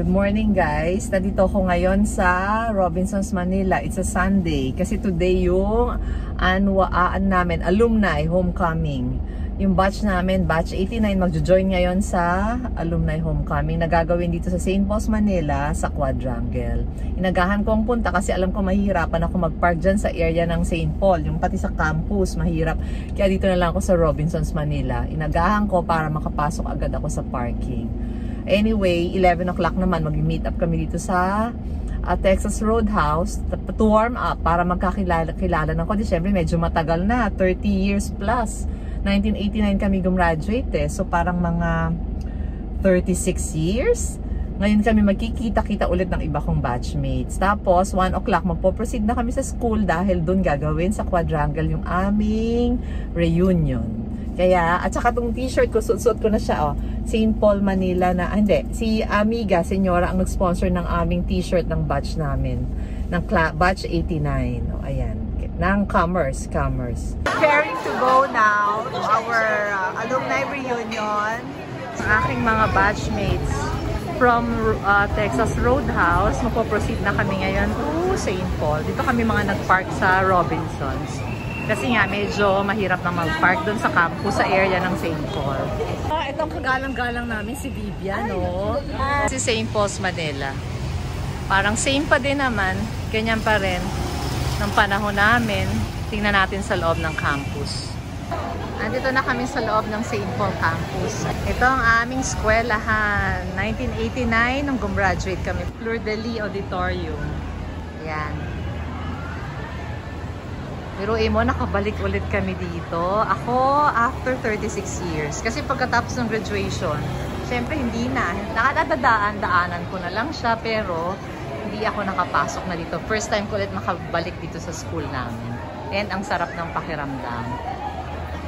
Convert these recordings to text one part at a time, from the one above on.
Good morning guys. Nandito ako ngayon sa Robinsons, Manila. It's a Sunday kasi today yung namin, alumni homecoming. Yung batch namin, batch 89, magjo-join ngayon sa alumni homecoming na gagawin dito sa St. Paul's, Manila sa Quadrangle. Inagahan ko ang punta kasi alam ko mahihirapan ako mag-park dyan sa area ng St. Paul. Yung pati sa campus, mahirap. Kaya dito na lang ako sa Robinsons, Manila. Inagahan ko para makapasok agad ako sa parking. Anyway, 11 o'clock naman, mag-meet up kami dito sa Texas Roadhouse to warm up para magkakilala ng konti. Siyempre, medyo matagal na, 30 years plus. 1989 kami gumraduate eh. So, parang mga 36 years. Ngayon kami magkikita-kita ulit ng iba kong batchmates. Tapos, 1 o'clock, magpo-proceed na kami sa school dahil doon gagawin sa Quadrangle yung aming reunion. Kaya, at saka itong t-shirt ko, suot ko na siya, oh. St. Paul, Manila na, hindi, si Amiga, senyora, ang nag-sponsor ng aming t-shirt ng batch namin, ng batch 89. O, ayan, ng Commerce. Preparing to go now to our alumni reunion. Ang aking mga batchmates from Texas Roadhouse, magpo-proceed na kami ngayon to St. Paul. Dito kami mga nag-park sa Robinsons. Kasi nga, medyo mahirap na mag-park doon sa campus, sa area ng St. Paul. Itong kagalang-galang namin si Vivian, no? Si St. Paul's, Manila. Parang same pa din naman, ganyan pa rin ng panahon namin. Tingnan natin sa loob ng campus. Andito na kami sa loob ng St. Paul campus. Ito ang aming eskwelahan. 1989, nung gumraduate kami. Fleur de Lis Auditorium. Yan. Biruin mo, nakabalik ulit kami dito. Ako, after 36 years. Kasi pagkatapos ng graduation, syempre hindi na. Nakadadaan-daanan ko na lang siya, pero hindi ako nakapasok na dito. First time ko ulit makabalik dito sa school namin. And ang sarap ng pakiramdam.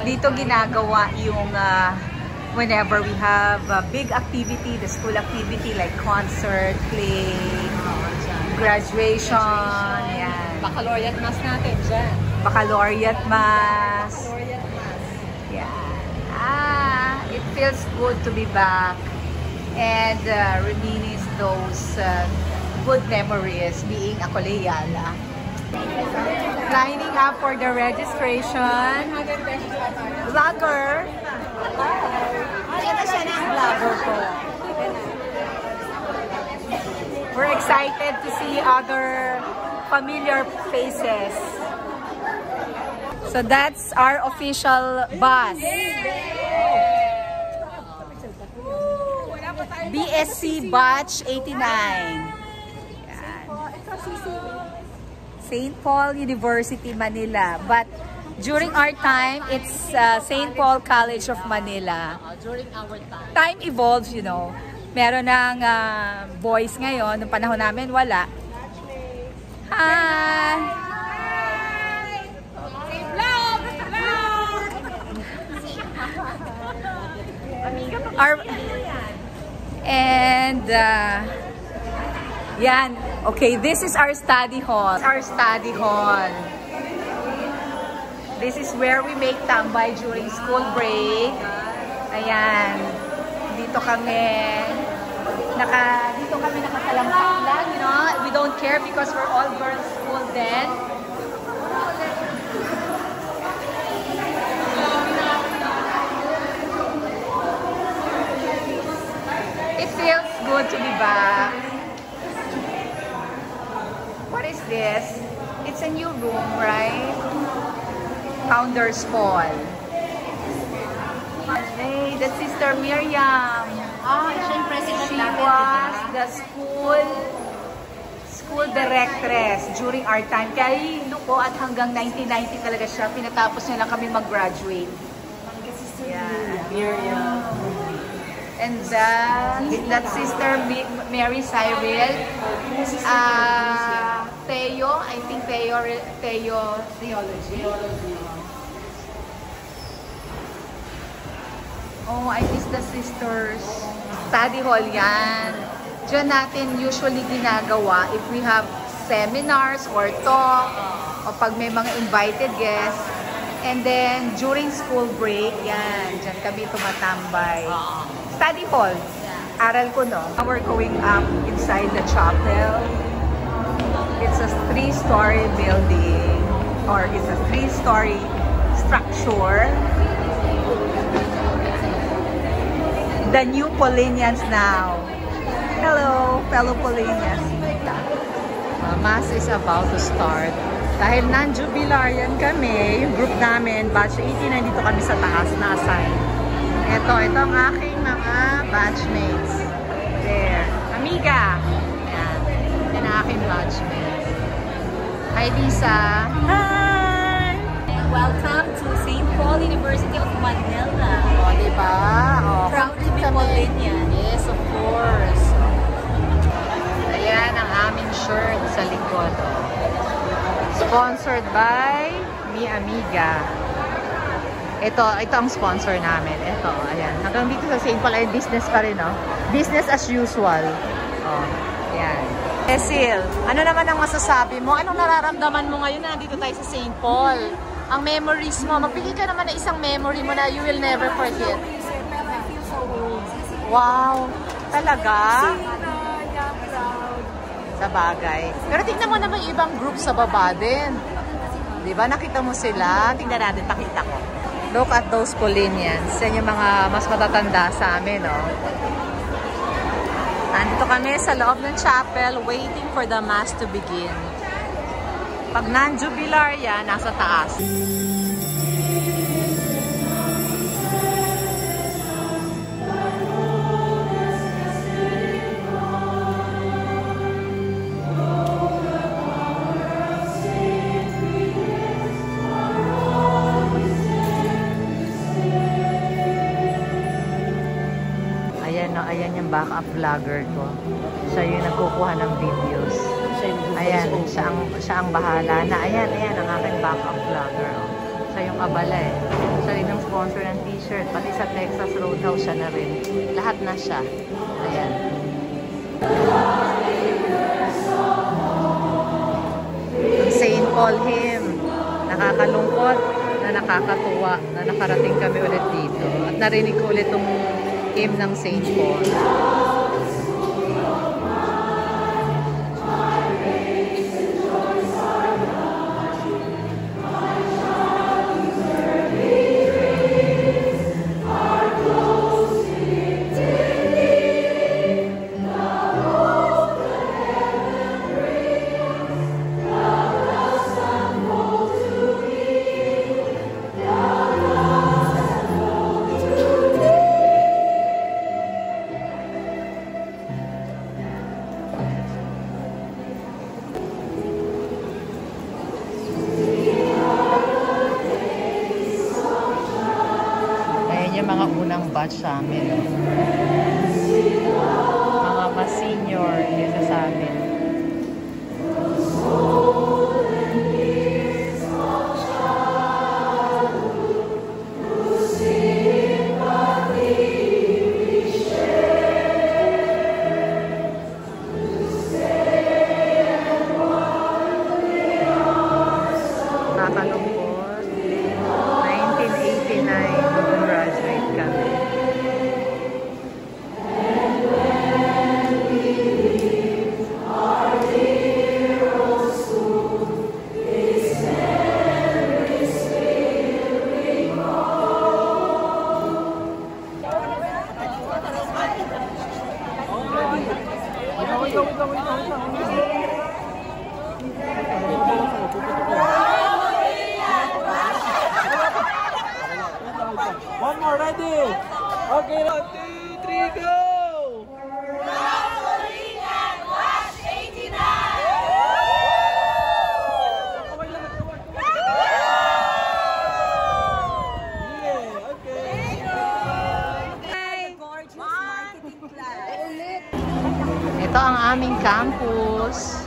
Dito ginagawa yung whenever we have a big activity, the school activity like concert, play, graduation, yan. Baccalaureate mass natin dyan. Baccalaureate mass. Yeah. It feels good to be back and reminisce those good memories being a Coleyala. Lining up for the registration. Vlogger. Ito siya na ang vlogger ko. We're excited to see other familiar faces. So that's our official bus. BSC Batch 89. Yan. St. Paul University, Manila. But during our time, it's St. Paul College of Manila. During our time. Time evolves, you know. Meron ng boys ngayon. Noong panahon namin, wala. Hi! Yan. Okay, this is our study hall. This is where we make tambay during school break. Ayan. Dito kami nakasalampak lang, you know. We don't care because we're all girls school then. It feels good to be back. What is this? It's a new room, right? Founder's Hall. Hey, that's Sister Miriam. Siya yung president She natin, was diba? the school directress during our time. Kaya ko at hanggang 1990 talaga siya. Pinatapos niya lang kami mag-graduate. Yeah. Miriam. And that's Sister Mary Cyril. Theo, I think Theology. Oh, I miss the sisters. Study hall yan. Diyan natin usually ginagawa if we have seminars or talk o pag may mga invited guests. And then, during school break, yan. Diyan kami tumatambay. Study hall. Aral ko, no? We're going up inside the chapel. It's a 3-story building, or it's a 3-story structure. The new Paulinians now. Hello, fellow Paulinians. Mass is about to start. Dahil non-jubilarian kami, yung group namin, batch 18, nandito kami sa taas na assign. Ito ang aking mga batchmates. There. Amiga! Yan. Yan ang aking batchmates. Hi, Lisa! Hi! Welcome to St. Paul University of Manila. O, diba? O, Proud to be Paulinian. Yes, of course. Ayan ang aming shirt sa likod. Sponsored by Mi Amiga. Ito ang sponsor namin. Ito, ayan. Hanggang dito sa St. Paul ay business pa rin, no? Business as usual. Oh, ayan. Cecil, ano naman ang masasabi mo? Anong nararamdaman mo ngayon na nandito tayo sa St. Paul? Ang memories mo, magbigay ka naman ng isang memory mo na you will never forget. Wow! Talaga? Sa bagay. Pero tingnan mo naman yung ibang group sa baba din. Diba? Nakita mo sila? Tingnan natin, pakita ko. Look at those Paulinians. Yan yung mga mas matatanda sa amin, no? Nandito kami sa loob ng chapel waiting for the mass to begin. Pag non-jubilar yan, nasa taas. Ayan yung backup vlogger ko. Siya yung nagkukuha ng videos. Ayan, siya ang bahala na. Ayan ang aking backup vlogger. Oh. Siya yung abala eh. Siya rin ang sponsor ng t-shirt. Pati sa Texas Roadhouse siya na rin. Lahat na siya. Ayan. Ang St. Paul hymn. Nakakalungkot na nakakatuwa na nakarating kami ulit dito. At narinig ko ulit itong hymn ng St. Paul. Mga unang batch sa amin. Mga mas senior dito sa amin. Nakakalungkot. 1989. Graduate kami. One more, ready? Okay, 1, 2, 3, go! Ito ang aming campus.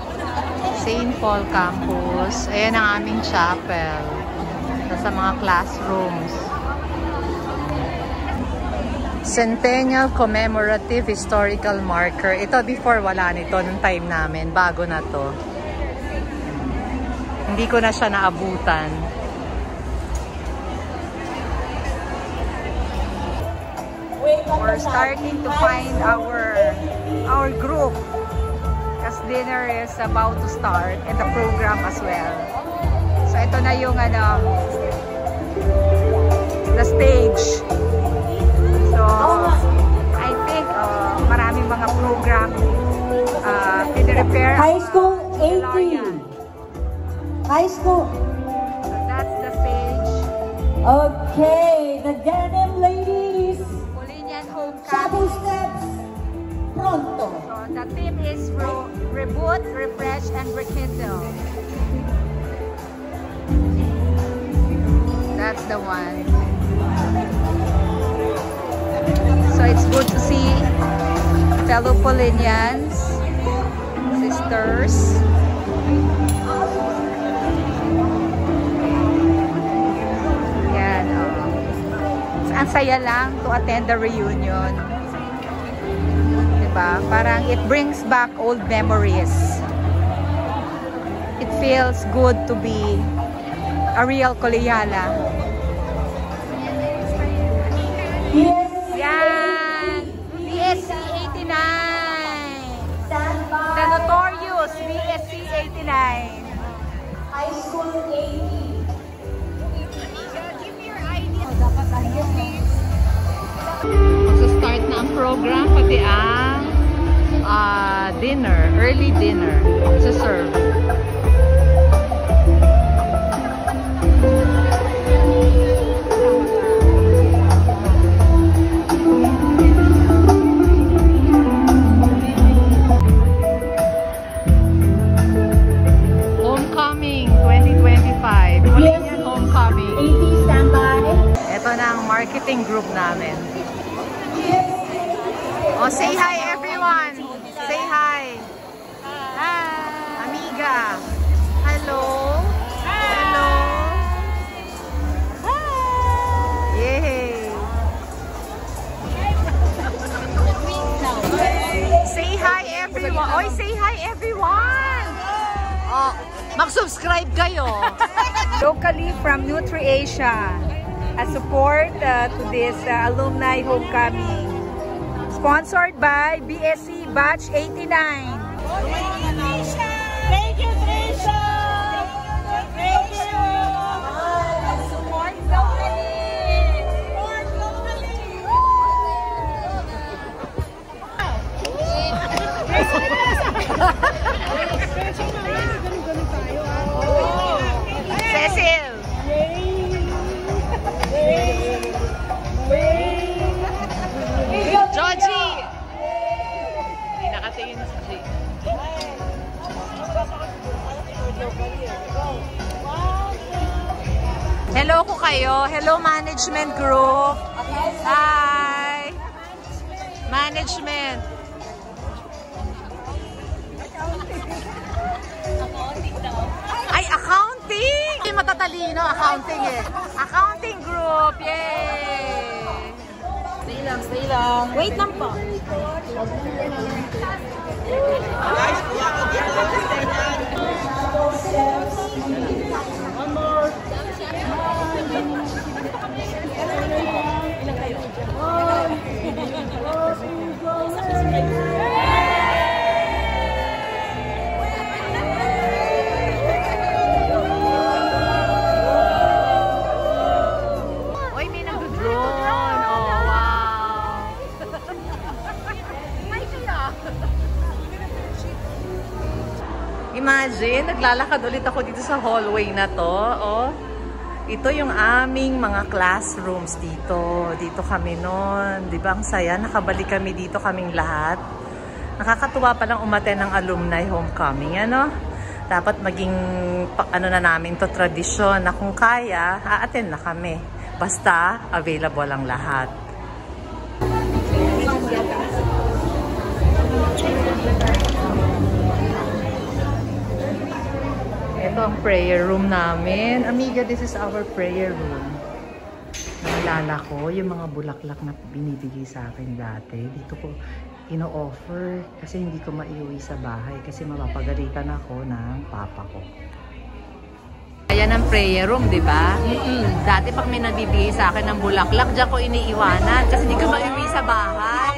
St. Paul Campus. Ayan ang aming chapel. Ito sa mga classrooms. Centennial Commemorative Historical Marker. Ito before wala nito nung time namin. Bago na to. Hindi ko na siya naabutan. We're starting to find our group because dinner is about to start and the program as well. So ito na yung the stage. So I think maraming mga program piniprepare. High School 80. High School. So that's the stage. Okay, the Denim Ladies. Polinian Homecoming. Shadow Steps. Pronto. So the theme is Reboot, Refresh, and Rekindle. That's the one. So it's good to see fellow Polinians, sisters. Yan. Ang saya lang to attend the reunion. Diba? Parang it brings back old memories. It feels good to be a real Kolehiala. Yan! BSC 89! The notorious BSC 89! High School 80. Magsa-start na ang program, pati ang dinner, early dinner. Magsa-serve. Homecoming 2025. Polinian Homecoming. 80 standby. Ito na ang marketing group namin. Oh, say hi everyone. Say hi. Hi. Amiga. Hello. Hello. Hi. Yay. Say hi everyone. Oy, say hi everyone. Oh, mag-subscribe kayo. Locally from NutriAsia, a support to this alumni homecoming. Sponsored by BSC Batch 89. Thank you, Trisha. Thank you. Support locally! Support locally. Cecil. Georgie. Hindi nakatingin si G. Hello ko kayo. Hello management group. Hi. Management. Ay, accounting! Hindi matatalino, accounting eh. Accounting group, yay! Stay lang. Wait lang po. Uy, may nag-drone. Oh, wow. Imagine, naglalakad ulit ako dito sa hallway na to. Oh. Ito yung aming mga classrooms dito. Dito kami noon. Di ba ang saya? Nakabalik kami dito kaming lahat. Nakakatuwa palang umaten ng alumni homecoming. Ano? Dapat maging ano na namin to tradisyon na kung kaya, a-attend na kami. Basta available ang lahat. Ito ang prayer room namin. Amiga, this is our prayer room. Naalala ko yung mga bulaklak na binibigay sa akin dati. Dito ko ino-offer kasi hindi ko maiuwi sa bahay kasi mapapagalitan ako ng papa ko. Kaya Yan ang prayer room, di ba? Dati pag may nagbibigay sa akin ng bulaklak, diyan ko iniiwanan kasi di ko maiuwi sa bahay.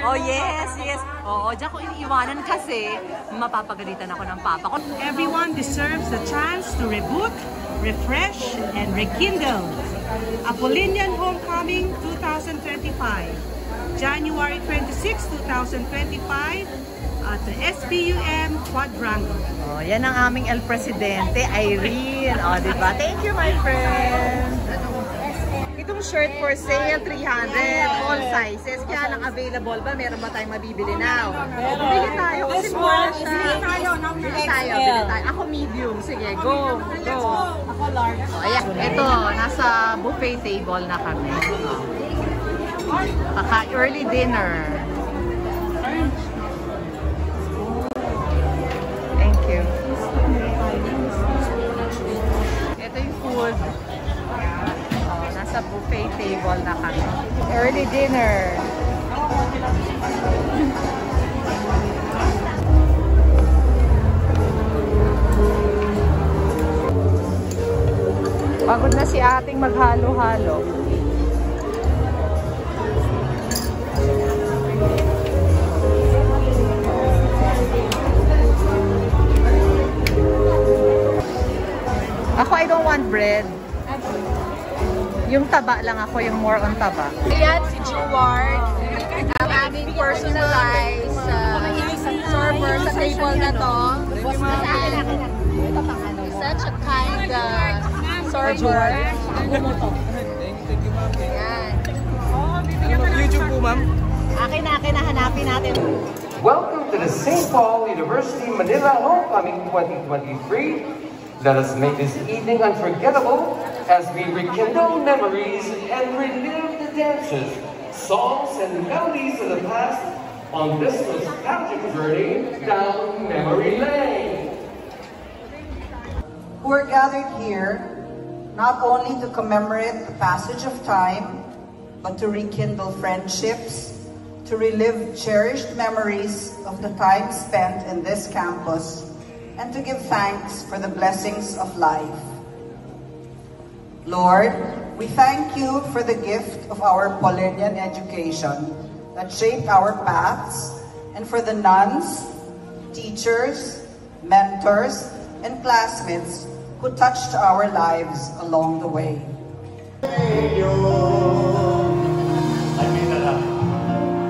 Oh yes, yes. Oo, diyan ko iniiwanan kasi mapapagalitan ako ng papa ko. Everyone deserves the chance to reboot, refresh, and rekindle. Apollinian Homecoming 2025, January 26, 2025 at the SPUM Quadrangle. Oh, yan ang aming El Presidente, Irene. Oh, di ba? Thank you, my friend. Itong shirt for sale, 300, all sizes. Kaya lang available ba? Meron ba tayong mabibili now? Bili tayo kasi mura siya. Bili tayo. Ako medium. Sige, go. Ako large. Oh, ayan. Ito, nasa buffet table na kami. Early dinner. Thank you. Ito yung food. Oh, nasa buffet table na kami. Early dinner. Pagod na si ating maghalo-halo. Ako, I don't want bread. Yung taba lang ako, yung more on taba. Ayan si Jeward, ang aming personalized server sa table na to. Such a kind server. YouTube po, ma'am. Akin na, hanapin natin. Welcome to the St. Paul University Manila Homecoming 2023. Let us make this evening unforgettable as we rekindle memories and relive the dances, songs, and melodies of the past on this nostalgic journey down memory lane. We're gathered here not only to commemorate the passage of time, but to rekindle friendships, to relive cherished memories of the time spent in this campus, and to give thanks for the blessings of life. Lord, we thank you for the gift of our Paulinian education that shaped our paths, and for the nuns, teachers, mentors, and classmates who touched our lives along the way.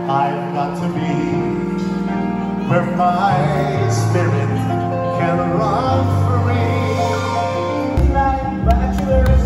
I've got to be where my spirit can run free like bachelor's.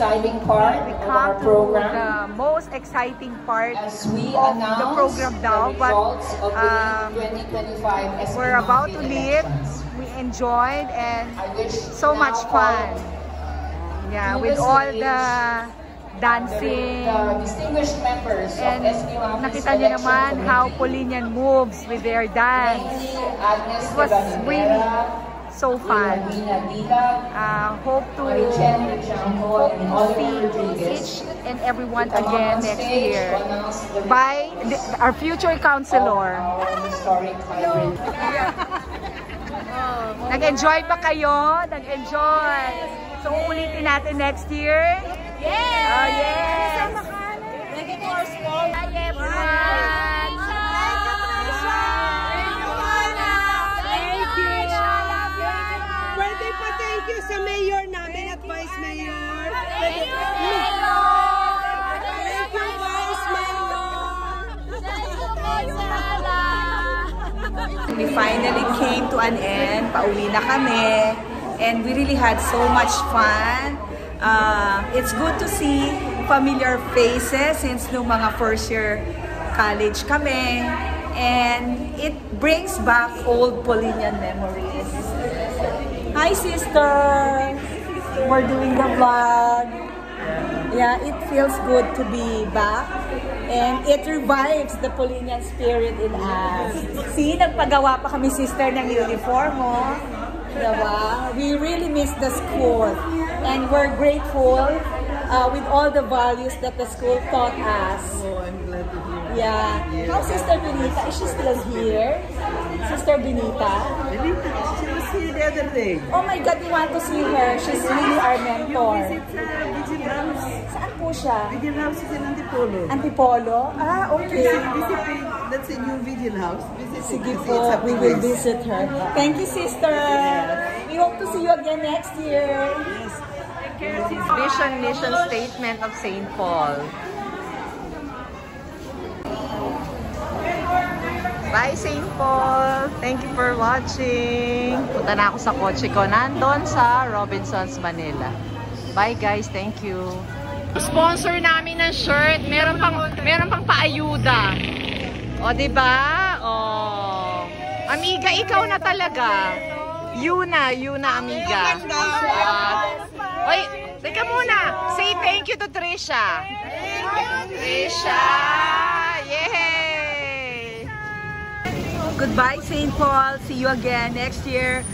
exciting part We of our come to program. the most exciting part As we of announce the program now, the but results of the 2025 SB we're about to Monthly leave. elections. We enjoyed and I wish so now much fun. call Yeah, to with the all stage the dancing. the distinguished members of And SB Monthly's nakita niyo election naman how committee. Polinian moves with their dance. Mainly Agnes It was de really Valera, so fun. Irina Dila, Hope to Marichen Richanco, and Oliver see Rodriguez. each and everyone Come on again on next stage year to announce the by our future counselor. our historic hybrid. Nag-enjoy ba kayo? Nag-enjoy. So, ulitin natin next year? Yes! Oh, yes! Thank you for small. Hi, everyone! Pwede pa thank you sa mayor namin at vice mayor. Thank you, vice mayor. We finally came to an end. Pauwi na kami. And we really had so much fun. It's good to see familiar faces since nung mga first year college kami. And it brings back old Polinian memories. Hi, sister! We're doing the vlog. Yeah, it feels good to be back. And it revives the Polinian spirit in us. See, nagpagawa pa kami, sister, ng uniform, oh. Diba? We really miss the school. And we're grateful with all the values that the school taught us. Oh, I'm glad to hear. Yeah. How's Sister Benita? Is she still here? Sister Benita? Benita, she was here the other day. Oh my God, we want to see her. She's really our mentor. You visit Vigil House. Saan po siya? Vigil House is in Antipolo. Antipolo? Ah, okay. That's a new Vigil House. Visit Sige it. po, It's a we big will place. visit her. Thank you, sister. We hope to see you again next year. Vision Mission Statement of St. Paul. Bye, St. Paul! Thank you for watching! Punta na ako sa kotse ko. Nandun sa Robinsons, Manila. Bye, guys. Thank you. Sponsor namin ng shirt. Meron pang paayuda. O, diba? O. Amiga, ikaw na talaga. Yuna, amiga. Oy, teka muna. Say thank you to Trisha. Trisha! Yay! Goodbye, St. Paul. See you again next year.